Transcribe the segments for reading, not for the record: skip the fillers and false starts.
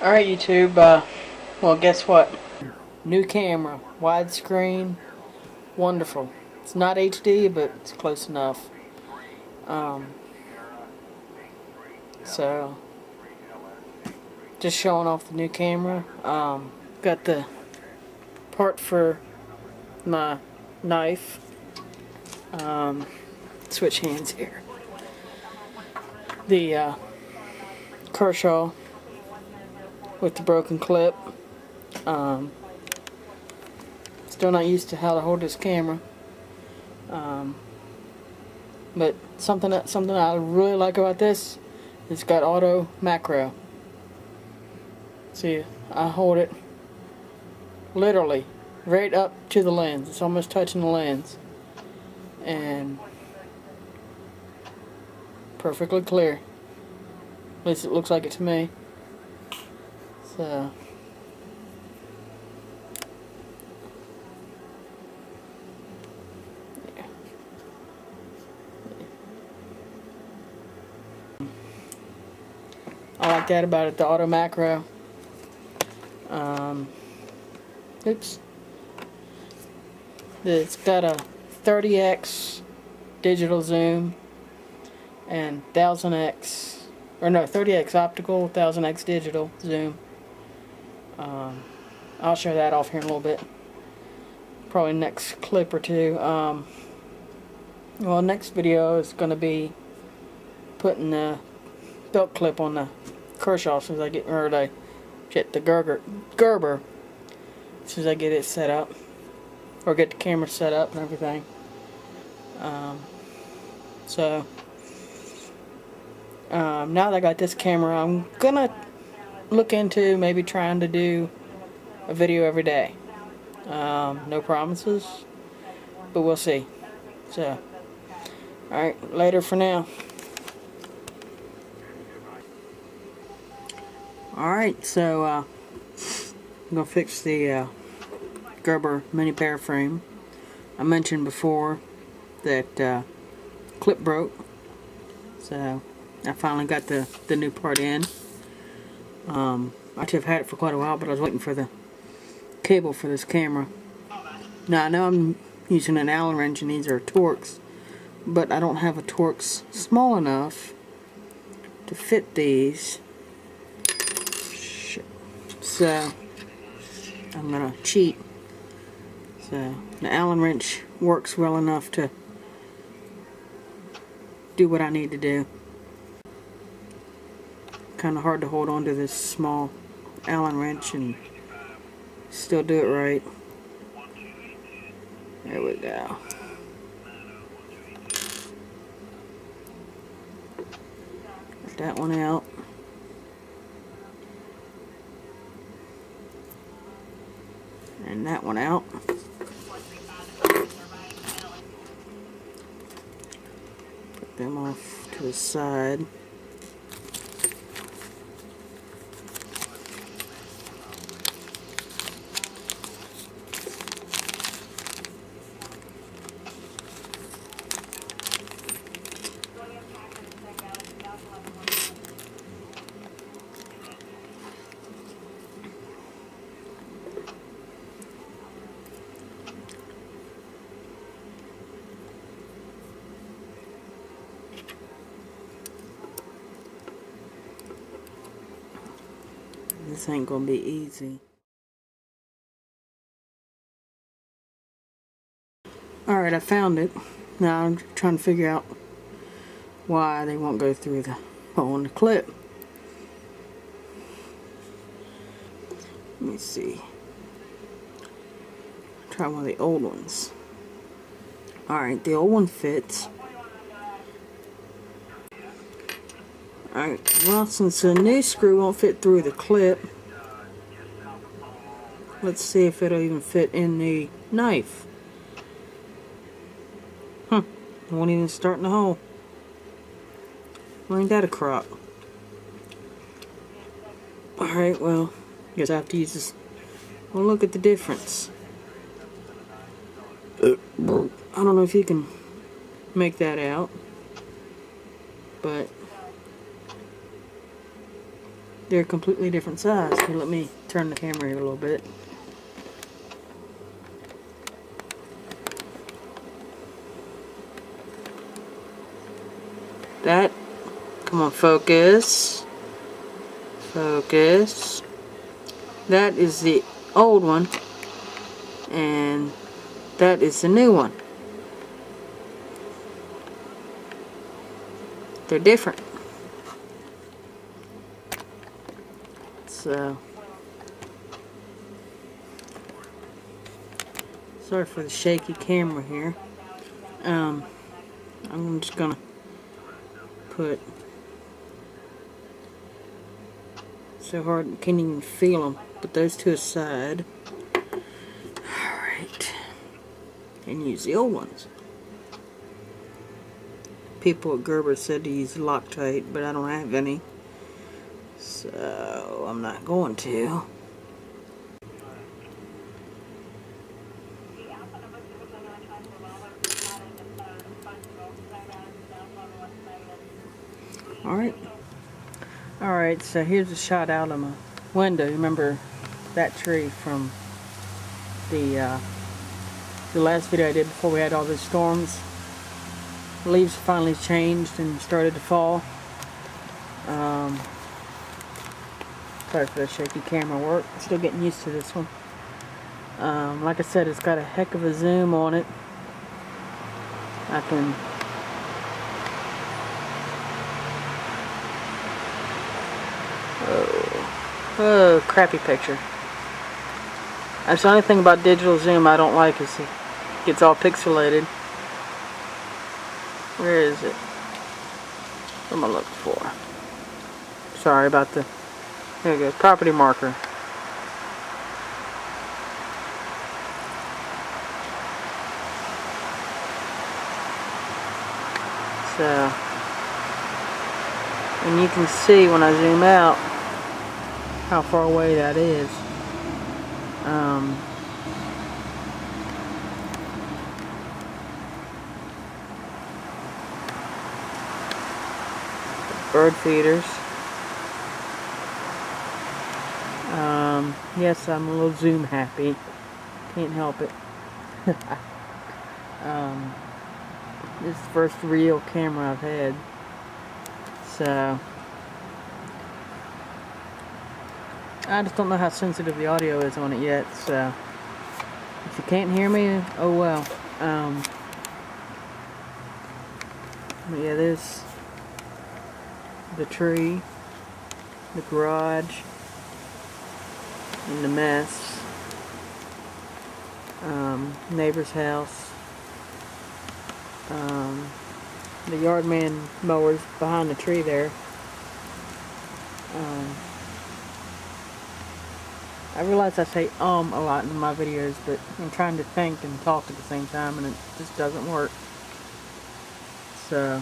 Alright YouTube, well guess what? New camera, widescreen, wonderful. It's not HD, but it's close enough. So, just showing off the new camera. Got the part for my knife. Switch hands here. The Kershaw with the broken clip. Still not used to how to hold this camera, but something I really like about this, it's got auto macro. See, I hold it literally right up to the lens. It's almost touching the lens, and perfectly clear. At least it looks like it to me. So. I like that about it, the auto macro. Oops. It's got a 30x digital zoom and 1000x, or no, 30x optical, 1000x digital zoom. I'll show that off here in a little bit. Probably next clip or two. Well, next video is going to be putting the belt clip on the Kershaw as soon as I get the gerber as soon as I get it set up, or get the camera set up and everything. Now that I got this camera, I'm gonna look into maybe trying to do a video every day. No promises, but we'll see. So, alright, later for now. Alright, so I'm going to fix the Gerber mini-paraframe. I mentioned before that clip broke, so I finally got the new part in. I actually have had it for quite a while, but I was waiting for the cable for this camera. Now I know I'm using an Allen wrench and these are Torx, but I don't have a Torx small enough to fit these. So I'm gonna cheat. So the Allen wrench works well enough to do what I need to do. Kind of hard to hold on to this small Allen wrench and still do it right. There we go. Got that one out. And that one out. Put them off to the side. This ain't gonna be easy. Alright, I found it. Now I'm trying to figure out why they won't go through the hole in the clip. Let me see. Try one of the old ones. Alright, the old one fits. Alright, well, since the new screw won't fit through the clip, let's see if it'll even fit in the knife. It won't even start in the hole. Well, ain't that a crock? Alright, well, guess I have to use this. Well, look at the difference. I don't know if you can make that out, but they're completely different size. Here, let me turn the camera here a little bit. That, come on, focus. Focus. That is the old one, and that is the new one. They're different. So, sorry for the shaky camera here. I'm just gonna put, so hard you can't even feel them. Put those two aside. Alright. And use the old ones. People at Gerber said to use Loctite, but I don't have any. So I'm not going to. Alright, so here's a shot out of my window. Remember that tree from the last video I did before we had all those storms? The leaves finally changed and started to fall. Sorry for the shaky camera work. I'm still getting used to this one. Like I said, it's got a heck of a zoom on it. I can oh, crappy picture. That's the only thing about digital zoom I don't like, is it gets all pixelated. Where is it? What am I looking for? Sorry about the... There we go, property marker. So, and you can see when I zoom out how far away that is. Bird feeders. Yes, I'm a little zoom happy. Can't help it. This is the first real camera I've had. So, I just don't know how sensitive the audio is on it yet. So, if you can't hear me, oh well. But yeah, there's the tree, the garage, and the mess. Neighbor's house. The yard man mower's behind the tree there. I realize I say a lot in my videos, but I'm trying to think and talk at the same time, and it just doesn't work. So,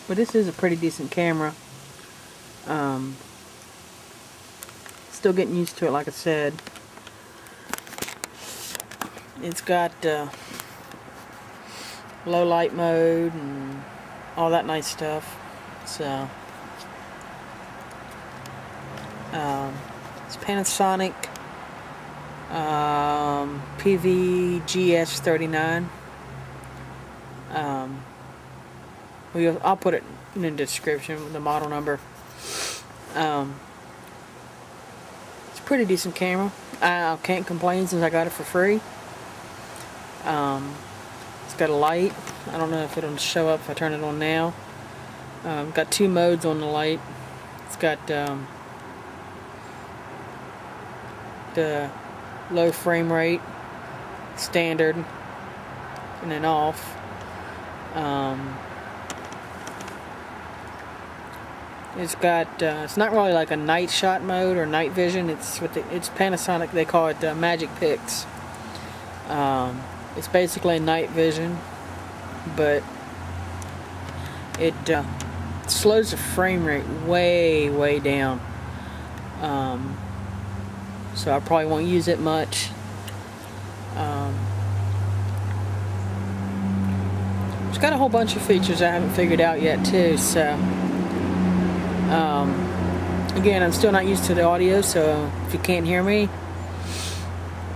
but this is a pretty decent camera. Still getting used to it, like I said. It's got low light mode and all that nice stuff. So, it's Panasonic PVGS39. I'll put it in the description with the model number. It's a pretty decent camera. I can't complain since I got it for free. It's got a light. I don't know if it'll show up if I turn it on now. Got two modes on the light. It's got the low frame rate, standard, and then off. It's got it's not really like a night shot mode or night vision. It's Panasonic. They call it Magic Pix. It's basically night vision, but it slows the frame rate way down. So I probably won't use it much. It's got a whole bunch of features I haven't figured out yet too, so again, I'm still not used to the audio, so if you can't hear me,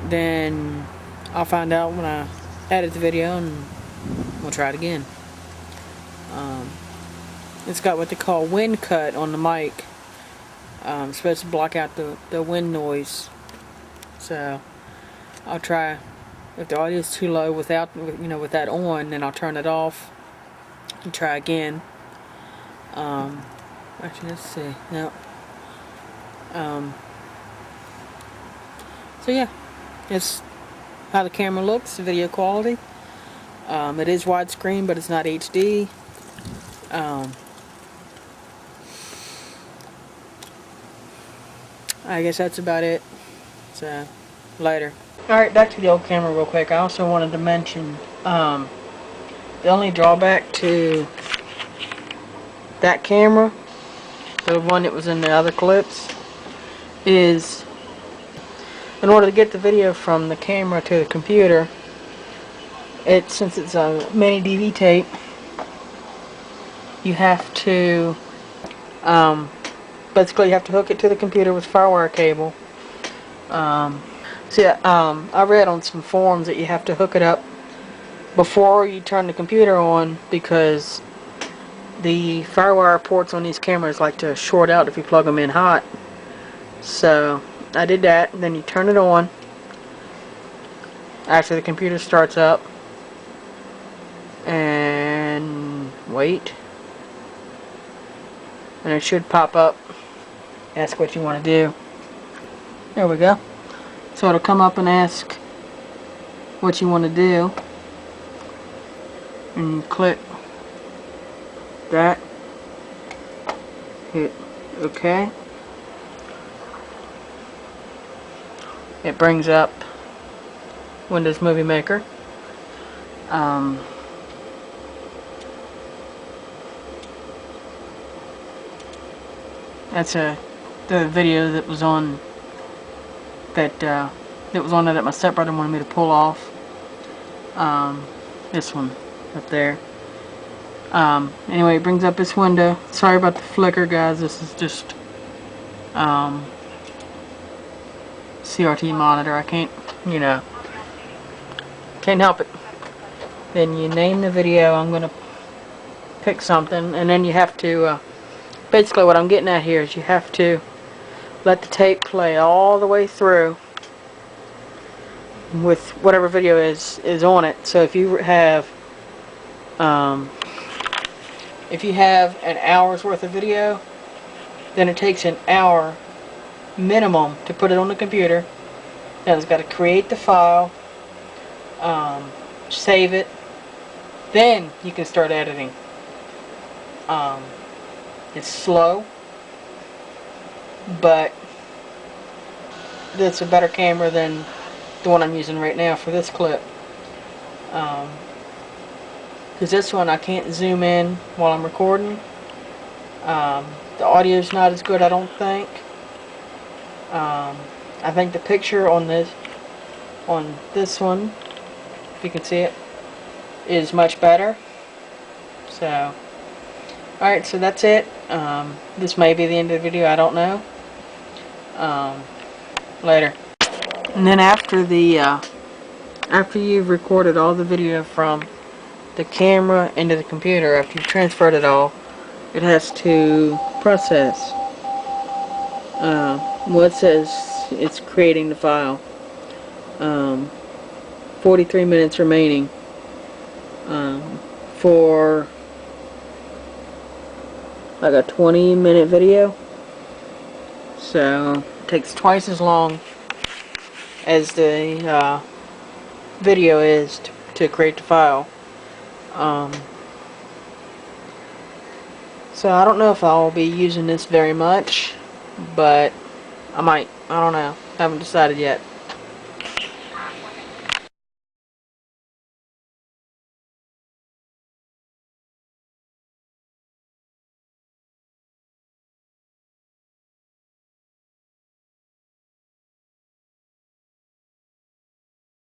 then I'll find out when I edit the video and we'll try it again. It's got what they call wind cut on the mic. It's supposed to block out the wind noise. So I'll try. If the audio is too low with that on, then I'll turn it off and try again. Actually, let's see. No. So yeah, it's how the camera looks, the video quality. It is widescreen, but it's not HD. I guess that's about it. So, later. Alright, back to the old camera real quick. I also wanted to mention the only drawback to that camera, the one that was in the other clips, is in order to get the video from the camera to the computer, since it's a mini DV tape, you have to basically you have to hook it to the computer with firewire cable. I read on some forums that you have to hook it up before you turn the computer on, because the firewire ports on these cameras like to short out if you plug them in hot. So I did that, and then you turn it on after the computer starts up and wait, and it should pop up, ask what you want to do. There we go. So it'll come up and ask what you want to do, and you click that, hit OK. It brings up Windows Movie Maker. That's the video that was on that my stepbrother wanted me to pull off. This one up there. Anyway, it brings up this window. Sorry about the flicker, guys. This is just CRT monitor. I can't help it. Then you name the video. I'm gonna pick something, and then you have to basically what I'm getting at here is you have to let the tape play all the way through with whatever video is on it. So if you have an hour's worth of video, then it takes an hour minimum to put it on the computer. Then it's got to create the file, save it, then you can start editing. It's slow, but it's a better camera than the one I'm using right now for this clip. Because this one I can't zoom in while I'm recording. The audio's not as good, I don't think. I think the picture on this one, if you can see it, is much better. So, alright, so that's it. This may be the end of the video, I don't know. Later. And then after you've recorded all the video from the camera into the computer, after you've transferred it all, it has to process. Well, it says it's creating the file. 43 minutes remaining for like a 20-minute video. So it takes twice as long as the video is to create the file. So I don't know if I'll be using this very much, but I might. I don't know. I haven't decided yet.